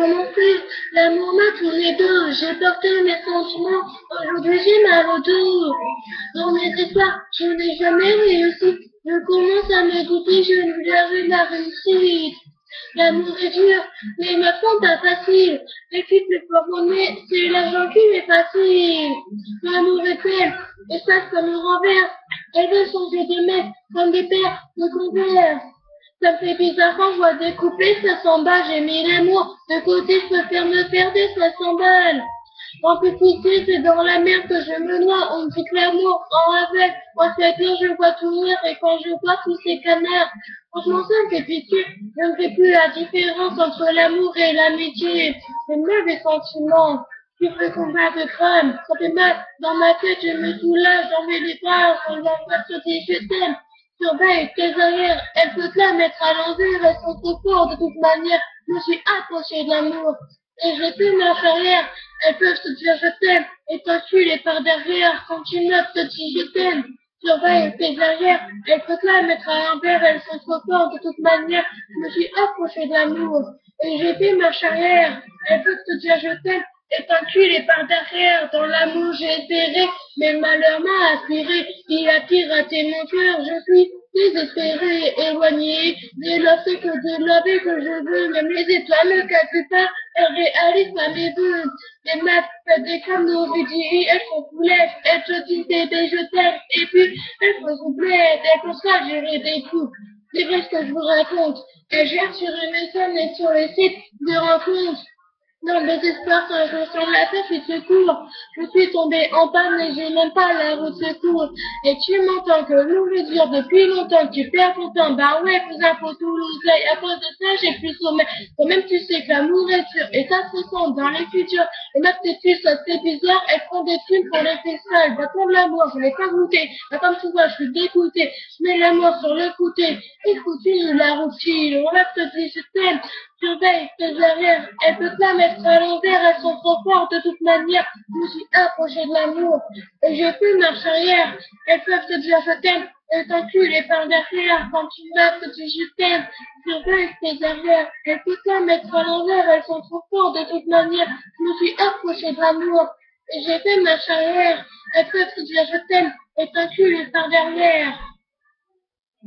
commencé. L'amour m'a tourné dos, j'ai porté mes sentiments. Aujourd'hui j'ai mal au dos. Dans mes espoirs, je n'ai jamais réussi. Je commence à me douter, je ne verrai la réussite. L'amour est dur, mais me sont pas facile. Les filles plus fortunées, c'est l'argent qui m'est facile. L'amour est belle, et ça me renverse. Elle veut changer de mec, comme des pères me converse. Ça me fait bizarre quand je vois découper 500 balles. J'ai mis l'amour de côté, je préfère me faire des 500 balles. En petit, c'est dans la mer que je me noie. On me dit que l'amour en avec. Moi, c'est bien, je vois tout rire. Et quand je vois tous ces canards, franchement, ça me fait pitié. Je ne fais plus la différence entre l'amour et l'amitié. C'est mauvais sentiments. Tu fais combattre de crâne. Ça fait mal dans ma tête, je me soulage, j'en mets les bras. Quand l'enfant se dit je t'aime. Surveille tes arrières, elle peut te la mettre à l'envers, elles sont trop fortes de toute manière. Je me suis approché de l'amour, et j'ai plus marche arrière. Elles peuvent te dire je t'aime, et t'enculer par derrière. Quand tu notes te dis je t'aime, surveille tes arrières, elle peut te la mettre à l'envers, elles sont trop fortes de toute manière. Je me suis approché de l'amour, et j'ai plus marche arrière. Elles peuvent te dire je t'aime, et t'enculer par derrière. Dans l'amour j'ai espéré, mais le malheur m'a aspiré. Il a piraté mon cœur, je suis désespéré, éloigné. Des love, c'est que de love et que je veux. Même les étoiles ne calculent pas, elles réalisent pas mes vœux. Les maths faites des canaux, elles sont foulettes. Elles te disent bébé je t'aime, et puis elles font souffler. Elles pensent qu'à gérer des coups. C'est vrai ce que je vous raconte. Elles gèrent sur MSN et sur les sites de rencontres. Dans le désespoir, quand je sens la tête, je secours. Je suis tombée en panne et j'ai même pas la route de secours. Et tu m'entends que l'on veut dire depuis longtemps que tu perds ton temps. Bah ouais, vous info tout l'oseille. À cause de ça, j'ai plus sommeil. Quand même, tu sais que l'amour est dur et ça se sent dans les futurs. Et même tes puces, ça c'est bizarre. Elles font des thunes pour les faire seules. Bah pour l'amour, je l'ai pas goûté. Bah comme tu vois, je suis dégoûtée. Je mets l'amour sur le côté. Et continue la routine. On va te dire je t'aime. Surveille tes arrières, elle peut te la mettre à l'envers, elles sont trop fortes de toute manière. Je me suis approché de l'amour, et j'ai plus marche arrière. Elles peuvent te dire je t'aime, et t'enculer par derrière. Quand tu vas te dire je t'aime, surveille tes arrières, elles peuvent te la mettre à l'envers, elles sont trop fortes de toute manière. Je me suis approché de l'amour, et j'ai fait marche arrière. Elles peuvent te dire je t'aime, et t'enculer par derrière.